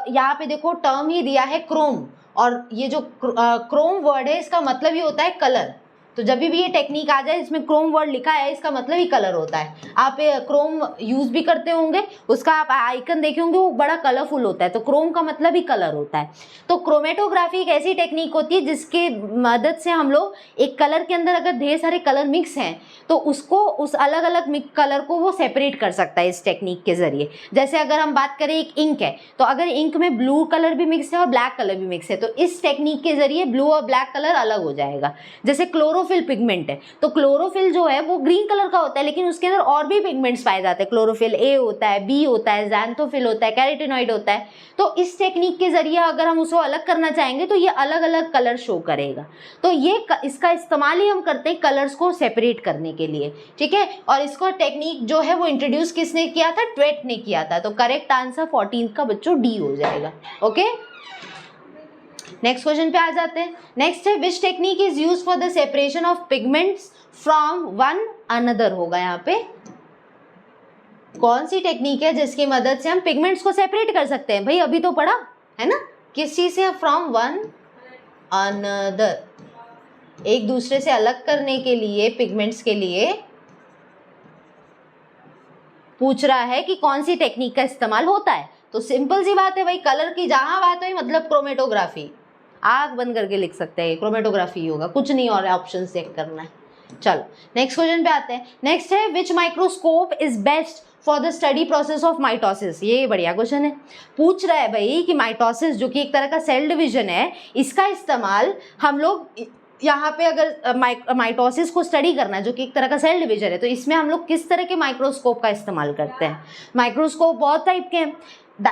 यहाँ पे देखो टर्म ही दिया है क्रोम, और ये जो क्रोम वर्ड है इसका मतलब ही होता है कलर। तो जब भी ये टेक्निक आ जाए इसमें क्रोम वर्ड लिखा है, इसका मतलब ही कलर होता है। आप क्रोम यूज भी करते होंगे, उसका आप आइकन देखे होंगे, वो बड़ा कलरफुल होता है, तो क्रोम का मतलब ही कलर होता है। तो क्रोमेटोग्राफी एक ऐसी टेक्निक होती है जिसके मदद से हम लोग एक कलर के अंदर अगर ढेर सारे कलर मिक्स हैं तो उसको, उस अलग अलग कलर को वो सेपरेट कर सकता है इस टेक्निक के जरिए। जैसे अगर हम बात करें एक इंक है, तो अगर इंक में ब्लू कलर भी मिक्स है और ब्लैक कलर भी मिक्स है, तो इस टेक्निक के जरिए ब्लू और ब्लैक कलर अलग हो जाएगा। जैसे क्लोरोफिल पिगमेंट है, तो क्लोरोफिल जो है वो ग्रीन कलर का होता है, लेकिन उसके अंदर और भी पिगमेंट्स पाए जाते हैं। क्लोरोफिल ए होता है, बी होता है, ज़ैंथोफिल होता है, कैरोटीनॉइड होता है। तो इस टेक्निक के जरिए अगर हम उसको अलग करना चाहेंगे तो ये अलग अलग कलर शो करेगा। तो ये इसका इस्तेमाल ही हम करते हैं कलर्स को सेपरेट करने के लिए, ठीक है। और इसको टेक्निक जो है वो इंट्रोड्यूस किसने किया था, ट्वेट ने किया था। तो करेक्ट आंसर 14 का बच्चों डी हो जाएगा। ओके, नेक्स्ट क्वेश्चन पे आ जाते हैं। नेक्स्ट है, which technique is use for the separation of pigments from one another. होगा यहाँ पे कौन सी टेक्निक है जिसकी मदद से हम पिगमेंट्स को सेपरेट कर सकते हैं। भाई अभी तो पढ़ा है ना, किस चीज से, फ्रॉम वन अनदर, एक दूसरे से अलग करने के लिए, पिगमेंट्स के लिए पूछ रहा है कि कौन सी टेक्निक का इस्तेमाल होता है। तो सिंपल सी बात है भाई, कलर की जहां बात हुई मतलब क्रोमेटोग्राफी। आँख बंद करके लिख सकते हैं, क्रोमेटोग्राफी होगा, कुछ नहीं और ऑप्शन चेक करना है। चलो नेक्स्ट क्वेश्चन पे आते हैं। नेक्स्ट है which microscope is best for the study process of mitosis. ये बढ़िया क्वेश्चन है। पूछ रहा है भाई कि माइटोसिस जो कि एक तरह का सेल डिवीजन है, इसका इस्तेमाल हम लोग यहाँ पे अगर माइटोसिस को स्टडी करना है जो कि एक तरह का सेल डिवीजन है, तो इसमें हम लोग किस तरह के माइक्रोस्कोप का इस्तेमाल करते हैं। माइक्रोस्कोप बहुत टाइप के हैं।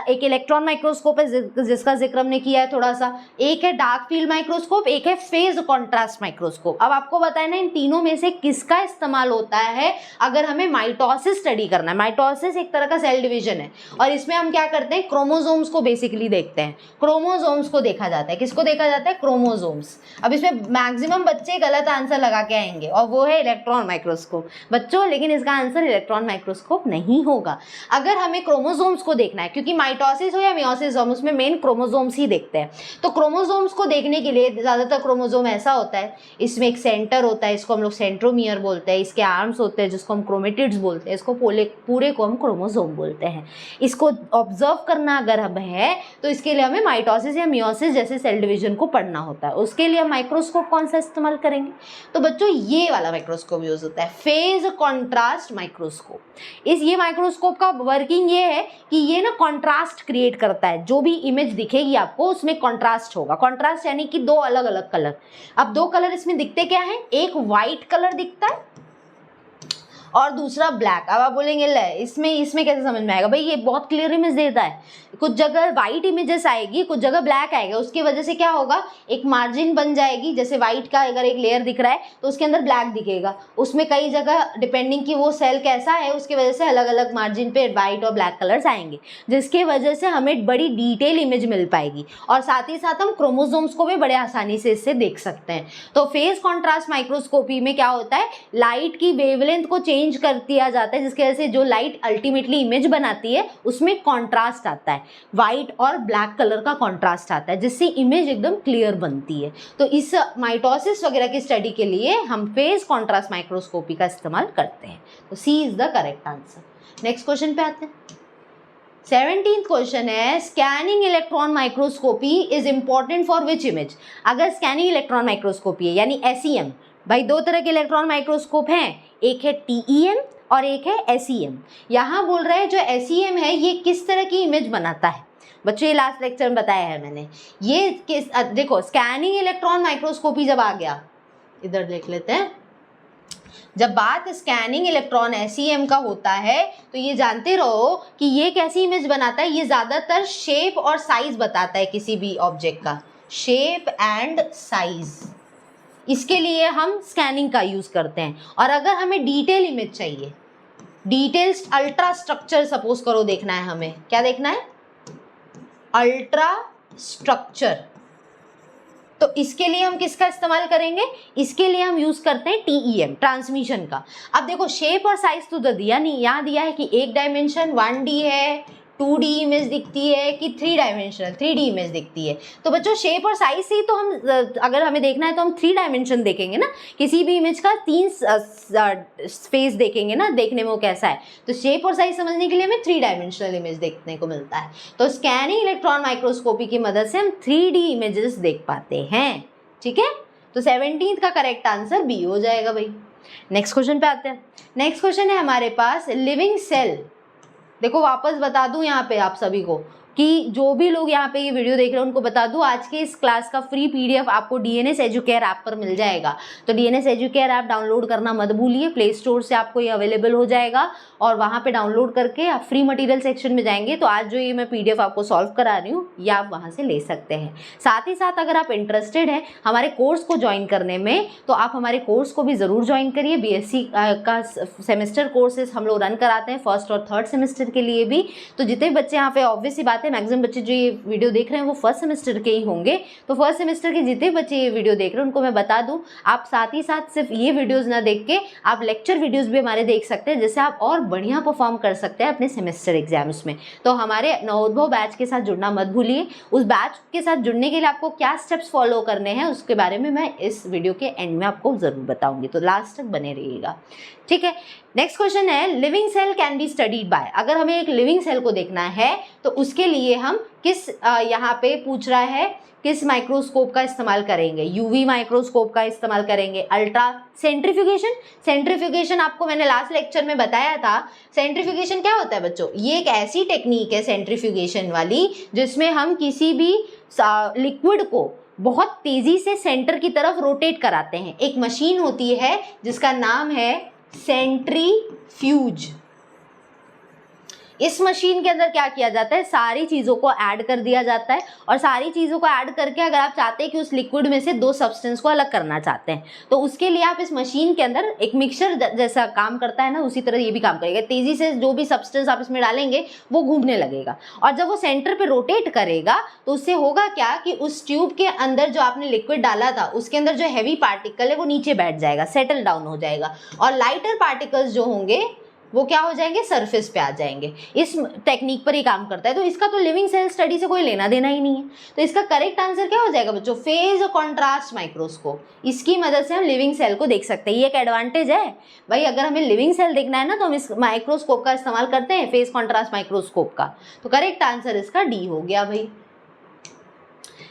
एक इलेक्ट्रॉन माइक्रोस्कोप है जिसका जिक्र हमने किया है थोड़ा सा, एक है डार्क फील्ड माइक्रोस्कोप, एक है फेज कॉन्ट्रास्ट माइक्रोस्कोप। अब आपको बताया ना इन तीनों में से किसका इस्तेमाल होता है अगर हमें माइटोसिस स्टडी करना है। माइटोसिस एक तरह का सेल डिवीजन है और इसमें हम क्या करते हैं, क्रोमोसोम्स को बेसिकली देखते हैं। क्रोमोसोम्स को देखा जाता है। किसको देखा जाता है, क्रोमोसोम्स। अब इसमें मैक्सिमम बच्चे गलत आंसर लगा के आएंगे और वो है इलेक्ट्रॉन माइक्रोस्कोप बच्चों, लेकिन इसका आंसर इलेक्ट्रॉन माइक्रोस्कोप नहीं होगा। अगर हमें क्रोमोसोम्स को देखना है, क्योंकि माइटोसिस हो या मियोसिस हो उसमें मेन क्रोमोसोम्स ही देखते हैं, तो क्रोमोसोम्स को देखने के लिए ज़्यादातर क्रोमोसोम ऐसा होता है, इसमें एक सेंटर होता है, इसको हम लोग सेंट्रोमियर बोलते हैं, इसके आर्म्स होते हैं जिसको हम क्रोमेटिड्स बोलते हैं, इसको पूरे को हम क्रोमोसोम बोलते हैं। इसको ऑब्जर्व करना अगर हम है तो इसके लिए हमें माइटोसिस या मियोसिस जैसे सेल डिवीजन को पढ़ना होता है। उसके लिए हम माइक्रोस्कोप कौन सा इस्तेमाल करेंगे, तो बच्चों ये वाला माइक्रोस्कोप यूज होता है, फेज कॉन्ट्रास्ट माइक्रोस्कोप। ये माइक्रोस्कोप का वर्किंग ये है कि ये ना कॉन्ट्रास्ट क्रिएट करता है। जो भी इमेज दिखेगी आपको उसमें कॉन्ट्रास्ट होगा। कॉन्ट्रास्ट यानी कि दो अलग अलग कलर। अब दो कलर इसमें दिखते क्या है, एक वाइट कलर दिखता है और दूसरा ब्लैक। अब आप बोलेंगे ले इसमें कैसे समझ में आएगा, भाई ये बहुत क्लियर इमेज देता है। कुछ जगह वाइट इमेजेस आएगी, कुछ जगह ब्लैक आएगा, उसकी वजह से क्या होगा, एक मार्जिन बन जाएगी। जैसे वाइट का अगर एक लेयर दिख रहा है तो उसके अंदर ब्लैक दिखेगा, उसमें कई जगह डिपेंडिंग कि वो सेल कैसा है उसकी वजह से अलग अलग मार्जिन पे वाइट और ब्लैक कलर्स आएंगे, जिसकी वजह से हमें बड़ी डिटेल इमेज मिल पाएगी और साथ ही साथ हम क्रोमोसोम्स को भी बड़े आसानी से इससे देख सकते हैं। तो फेज कॉन्ट्रास्ट माइक्रोस्कोपी में क्या होता है, लाइट की वेवलेंथ को चेंज कर दिया जाता है, जिसकी वजह से जो लाइट अल्टीमेटली इमेज बनाती है उसमें कॉन्ट्रास्ट आता है, व्हाइट और ब्लैक कलर का कॉन्ट्रास्ट आता है, जिससे इमेज एकदम क्लियर बनती है। तो इस माइटोसिस वगैरह की स्टडी के लिए हम फेज कॉन्ट्रास्ट माइक्रोस्कोपी का इस्तेमाल करते हैं। तो C is the correct answer. Next question पे आते हैं। 17th क्वेश्चन है scanning electron microscopy is important for which image. अगर स्कैनिंग इलेक्ट्रॉन माइक्रोस्कोपी है यानी SEM, भाई दो तरह के इलेक्ट्रॉन माइक्रोस्कोप हैं, एक है TEM और एक है SEM। यहाँ बोल रहे हैं जो SEM है ये किस तरह की इमेज बनाता है। बच्चों ये लास्ट लेक्चर में बताया है मैंने। ये देखो स्कैनिंग इलेक्ट्रॉन माइक्रोस्कोपी जब आ गया, इधर देख लेते हैं, जब बात स्कैनिंग इलेक्ट्रॉन SEM का होता है तो ये जानते रहो कि ये कैसी इमेज बनाता है, ये ज़्यादातर शेप और साइज बताता है किसी भी ऑब्जेक्ट का, शेप एंड साइज। इसके लिए हम स्कैनिंग का यूज़ करते हैं। और अगर हमें डिटेल इमेज चाहिए, डिटेल्स अल्ट्रा स्ट्रक्चर सपोज करो देखना है, हमें क्या देखना है, अल्ट्रा स्ट्रक्चर, तो इसके लिए हम किसका इस्तेमाल करेंगे, इसके लिए हम यूज करते हैं TEM, ट्रांसमिशन का। अब देखो शेप और साइज तो दिया नहीं, यहाँ दिया है कि एक डायमेंशन 1D है, 2D इमेज दिखती है कि 3 डायमेंशनल 3D इमेज दिखती है। तो बच्चों शेप और साइज से ही तो हम, अगर हमें देखना है तो हम 3 डायमेंशन देखेंगे ना, किसी भी इमेज का 3 फेस देखेंगे ना, देखने में वो कैसा है। तो शेप और साइज समझने के लिए हमें 3 डायमेंशनल इमेज देखने को मिलता है। तो स्कैनिंग इलेक्ट्रॉन माइक्रोस्कोपी की मदद से हम 3D इमेजेस देख पाते हैं। ठीक है, तो 17th का करेक्ट आंसर B हो जाएगा भाई। नेक्स्ट क्वेश्चन पे आते हैं। नेक्स्ट क्वेश्चन है हमारे पास लिविंग सेल। देखो वापस बता दूं यहाँ पे आप सभी को कि जो भी लोग यहाँ पे ये वीडियो देख रहे हैं उनको बता दूं, आज के इस क्लास का फ्री PDF आपको DNS एजुकेयर ऐप पर मिल जाएगा। तो DNS एजुकेयर ऐप डाउनलोड करना मत भूलिए, प्ले स्टोर से आपको ये अवेलेबल हो जाएगा और वहाँ पे डाउनलोड करके आप फ्री मटेरियल सेक्शन में जाएंगे तो आज जो ये मैं PDF आपको सॉल्व करा रही हूँ ये आप वहाँ से ले सकते हैं। साथ ही साथ अगर आप इंटरेस्टेड हैं हमारे कोर्स को ज्वाइन करने में तो आप हमारे कोर्स को भी ज़रूर ज्वाइन करिए। BSc का सेमेस्टर कोर्सेज हम लोग रन कराते हैं, 1st और 3rd सेमेस्टर के लिए भी। तो जितने बच्चे यहाँ पे ऑब्वियस सी बात है मैक्सिमम बच्चे जो ये वीडियो देख रहे हैं वो 1st सेमेस्टर के ही होंगे। तो 1st सेमेस्टर के जितने बच्चे ये वीडियो देख रहे हैं उनको मैं बता दूं, आप साथ ही साथ सिर्फ ये वीडियोस ना देख के आप लेक्चर वीडियोस भी हमारे देख सकते हैं, जिससे आप और बढ़िया परफॉर्म कर सकते हैं अपने सेमेस्टर एग्जाम्स में। तो हमारे नवोद्भव बैच के साथ जुड़ना मत भूलिए। उस बैच के साथ जुड़ने के लिए आपको क्या स्टेप्स फॉलो करने हैं उसके बारे में मैं इस वीडियो के एंड में आपको ज़रूर बताऊँगी, तो लास्ट तक बने रहिएगा। ठीक है, नेक्स्ट क्वेश्चन है living cell can be studied by. अगर हमें एक लिविंग सेल को देखना है तो उसके लिए हम किस यहाँ पे पूछ रहा है किस माइक्रोस्कोप का इस्तेमाल करेंगे, यूवी माइक्रोस्कोप का इस्तेमाल करेंगे, अल्ट्रा सेंट्रीफ्यूगेशन। सेंट्रीफ्यूगेशन आपको मैंने लास्ट लेक्चर में बताया था। सेंट्रीफ्यूगेशन क्या होता है बच्चों, ये एक ऐसी टेक्निक है सेंट्रीफ्यूगेशन वाली जिसमें हम किसी भी लिक्विड को बहुत तेजी से सेंटर की तरफ रोटेट कराते हैं। एक मशीन होती है जिसका नाम है सेंट्रीफ्यूज। इस मशीन के अंदर क्या किया जाता है, सारी चीज़ों को ऐड कर दिया जाता है और सारी चीज़ों को ऐड करके अगर आप चाहते हैं कि उस लिक्विड में से दो सब्सटेंस को अलग करना चाहते हैं तो उसके लिए आप इस मशीन के अंदर एक मिक्सचर जैसा काम करता है ना, उसी तरह ये भी काम करेगा। तेज़ी से जो भी सब्सटेंस आप इसमें डालेंगे वो घूमने लगेगा और जब वो सेंटर पर रोटेट करेगा तो उससे होगा क्या कि उस ट्यूब के अंदर जो आपने लिक्विड डाला था उसके अंदर जो हैवी पार्टिकल है वो नीचे बैठ जाएगा, सेटल डाउन हो जाएगा और लाइटर पार्टिकल्स जो होंगे वो क्या हो जाएंगे, सरफेस पे आ जाएंगे। इस टेक्निक पर ही काम करता है। तो इसका तो लिविंग सेल स्टडी से कोई लेना देना ही नहीं है। तो इसका करेक्ट आंसर क्या हो जाएगा बच्चों, फेज कॉन्ट्रास्ट माइक्रोस्कोप। इसकी मदद से हम लिविंग सेल को देख सकते हैं। ये एक एडवांटेज है भाई, अगर हमें लिविंग सेल देखना है ना तो हम इस माइक्रोस्कोप का इस्तेमाल करते हैं, फेज कॉन्ट्रास्ट माइक्रोस्कोप का। तो करेक्ट आंसर इसका डी हो गया भाई।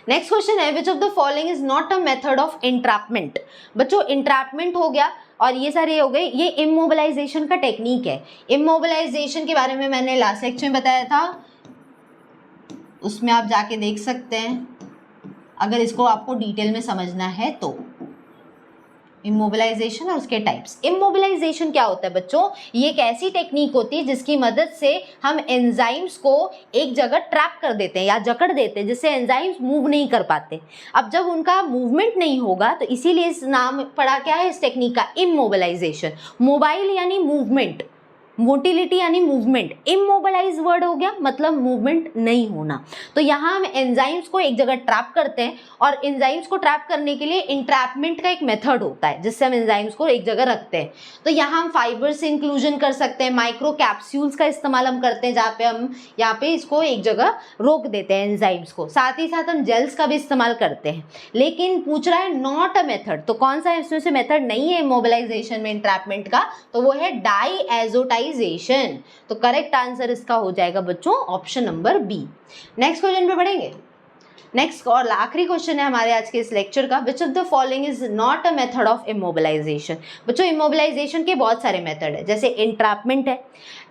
नेक्स्ट क्वेश्चन है विच of the following is not a method of entrapment. बच्चों इंट्रैपमेंट हो गया और ये सारे हो गए, ये इमोबिलाइजेशन का टेक्निक है। इमोबिलाइजेशन के बारे में मैंने लास्ट लेक्चर में बताया था, उसमें आप जाके देख सकते हैं अगर इसको आपको डिटेल में समझना है तो। इमोबिलाइजेशन और उसके टाइप्स। इमोबिलाइजेशन क्या होता है बच्चों, ये एक ऐसी टेक्निक होती है जिसकी मदद से हम एंजाइम्स को एक जगह ट्रैप कर देते हैं या जकड़ देते हैं जिससे एंजाइम्स मूव नहीं कर पाते। अब जब उनका मूवमेंट नहीं होगा तो इसीलिए इस नाम पड़ा क्या है इस टेक्निक का, इमोबिलाइजेशन। मोबाइल यानी मूवमेंट, मोटिलिटी यानी मूवमेंट, इमोबिलाइज वर्ड हो गया मतलब मूवमेंट नहीं होना। तो यहाँ हम एंजाइम्स को एक जगह ट्रैप करते हैं और एंजाइम्स को ट्रैप करने के लिए इंट्रैपमेंट का एक मेथड होता है जिससे हम एंजाइम्स को एक जगह रखते हैं। तो यहाँ हम फाइबर से इंक्लूजन कर सकते हैं, माइक्रो कैप्सूल्स का इस्तेमाल हम करते हैं जहाँ पे हम यहाँ पे इसको एक जगह रोक देते हैं एंजाइम्स को। साथ ही साथ हम जेल्स का भी इस्तेमाल करते हैं। लेकिन पूछ रहा है नॉट अ मेथड, तो कौन सा इसमें से मेथड नहीं है इमोबिलाइजेशन में इंट्रैपमेंट का, तो वो है डाईएज़ोटाइजेशन। तो करेक्ट आंसर इसका हो जाएगा बच्चों option number B. Next question पे बढ़ेंगे। नेक्स्ट और आखिरी क्वेश्चन है हमारे आज के इस लेक्चर का, which of the following is not a method of immobilization. बच्चों इमोबिलाइजेशन के बहुत सारे मेथड है, जैसे इंट्रैपमेंट है,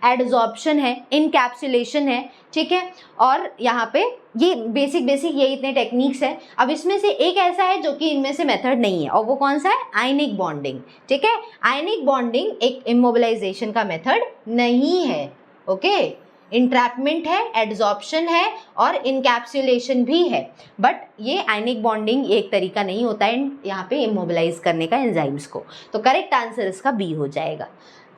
एडजॉर्प्शन है, इनकैप्सुलेशन है, ठीक है, और यहाँ पे ये बेसिक ये इतने टेक्निक्स है। अब इसमें से एक ऐसा है जो कि इनमें से मेथड नहीं है और वो कौन सा है, आयनिक बॉन्डिंग। ठीक है, आयनिक बॉन्डिंग एक इमोबिलाइजेशन का मेथड नहीं है। ओके, इंट्रैपमेंट है, एडजॉर्प्शन है और इनकैप्सुलेशन भी है, बट ये आयनिक बॉन्डिंग एक तरीका नहीं होता है यहाँ पे इमोबिलाइज करने का एंजाइम्स को। तो करेक्ट आंसर इसका बी हो जाएगा।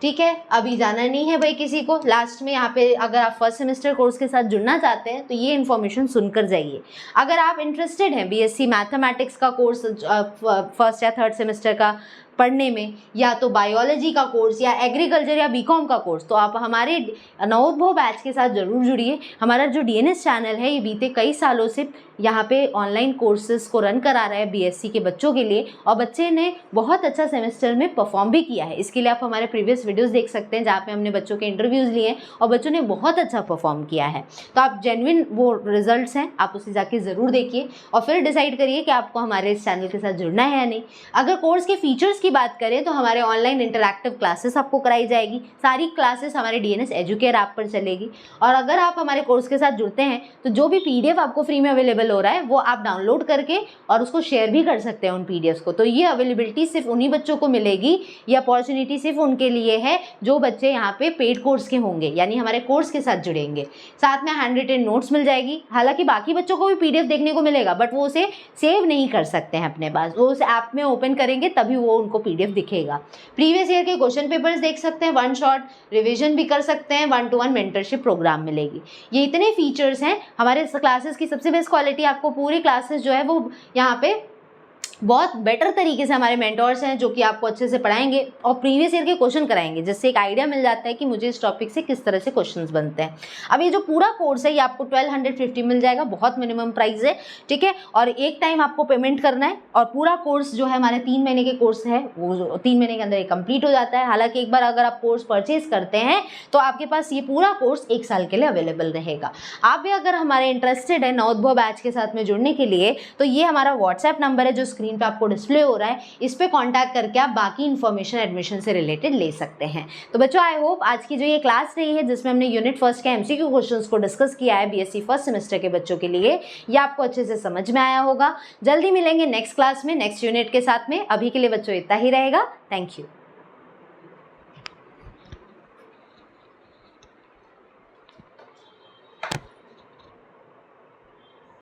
ठीक है, अभी जाना नहीं है भाई किसी को। लास्ट में यहाँ पे अगर आप फर्स्ट सेमेस्टर कोर्स के साथ जुड़ना चाहते हैं तो ये इन्फॉर्मेशन सुनकर जाइए। अगर आप इंटरेस्टेड हैं बीएससी मैथमेटिक्स का कोर्स फर्स्ट या थर्ड सेमेस्टर का पढ़ने में, या तो बायोलॉजी का कोर्स या एग्रीकल्चर या बीकॉम का कोर्स, तो आप हमारे नवोद्भव बैच के साथ ज़रूर जुड़िए। हमारा जो डीएनएस चैनल है ये बीते कई सालों से यहाँ पे ऑनलाइन कोर्सेज को रन करा रहा है बीएससी के बच्चों के लिए, और बच्चे ने बहुत अच्छा सेमेस्टर में परफॉर्म भी किया है। इसके लिए आप हमारे प्रीवियस वीडियोस देख सकते हैं जहाँ पे हमने बच्चों के इंटरव्यूज़ लिए हैं और बच्चों ने बहुत अच्छा परफॉर्म किया है। तो आप जेन्युइन वो रिजल्ट्स हैं, आप उसे जाके ज़रूर देखिए और फिर डिसाइड करिए कि आपको हमारे इस चैनल के साथ जुड़ना है या नहीं। अगर कोर्स के फीचर्स की बात करें तो हमारे ऑनलाइन इंटरैक्टिव क्लासेस आपको कराई जाएगी। सारी क्लासेस हमारे डीएनएस एजुकेयर ऐप पर चलेगी। और अगर आप हमारे कोर्स के साथ जुड़ते हैं तो जो भी पीडीएफ आपको फ्री में अवेलेबल हो रहा है वो आप डाउनलोड करके और उसको शेयर भी कर सकते हैं उन पीडीएफ्स को। तो ये अवेलेबिलिटी सिर्फ उन्हीं बच्चों को मिलेगी, ये अपॉर्चुनिटी सिर्फ उनके लिए है जो बच्चे यहाँ पे पेड कोर्स के होंगे, यानी हमारे कोर्स के साथ जुड़ेंगे। साथ में हैंड रिटन नोट्स मिल जाएगी। हालांकि बाकी बच्चों को भी पीडीएफ देखने को मिलेगा, बट वो उसे सेव नहीं कर सकते हैं अपने पास, वो उस ऐप में ओपन करेंगे तभी वो उनको पीडीएफ दिखेगा। प्रीवियस ईयर के क्वेश्चन पेपर्स देख सकते हैं, वन शॉट रिवीजन भी कर सकते हैं, 1-to-1 मेंटरशिप प्रोग्राम मिलेगी। ये इतने फीचर्स हैं हमारे क्लासेस की। सबसे बेस्ट क्वालिटी, आपको पूरी क्लासेस जो है वो यहाँ पे बहुत बेटर तरीके से हमारे मेंटोर्स हैं जो कि आपको अच्छे से पढ़ाएंगे और प्रीवियस ईयर के क्वेश्चन कराएंगे, जिससे एक आइडिया मिल जाता है कि मुझे इस टॉपिक से किस तरह से क्वेश्चंस बनते हैं। अब ये जो पूरा कोर्स है ये आपको 1250 मिल जाएगा, बहुत मिनिमम प्राइस है, ठीक है। और एक टाइम आपको पेमेंट करना है और पूरा कोर्स जो है हमारे 3 महीने के कोर्स है वो 3 महीने के अंदर ये कंप्लीट हो जाता है। हालांकि एक बार अगर आप कोर्स परचेज करते हैं तो आपके पास ये पूरा कोर्स 1 साल के लिए अवेलेबल रहेगा। आप भी अगर हमारे इंटरेस्टेड है नवोद्भव बैच के साथ में जुड़ने के लिए तो ये हमारा व्हाट्सएप नंबर है जो स्क्रीन पे आपको डिस्प्ले हो रहा है, इस पे कांटेक्ट करके आप बाकी इन्फॉर्मेशन एडमिशन से रिलेटेड ले सकते हैं। तो बच्चों आई होप आज की जो ये क्लास रही है जिसमें हमने यूनिट फर्स्ट के एमसीक्यू क्वेश्चंस को डिस्कस किया है बीएससी फर्स्ट सेमेस्टर के बच्चों के लिए, ये आपको अच्छे से समझ में आया होगा। जल्दी मिलेंगे नेक्स्ट क्लास में नेक्स्ट यूनिट के साथ में। अभी के लिए बच्चों इतना ही रहेगा। Thank you.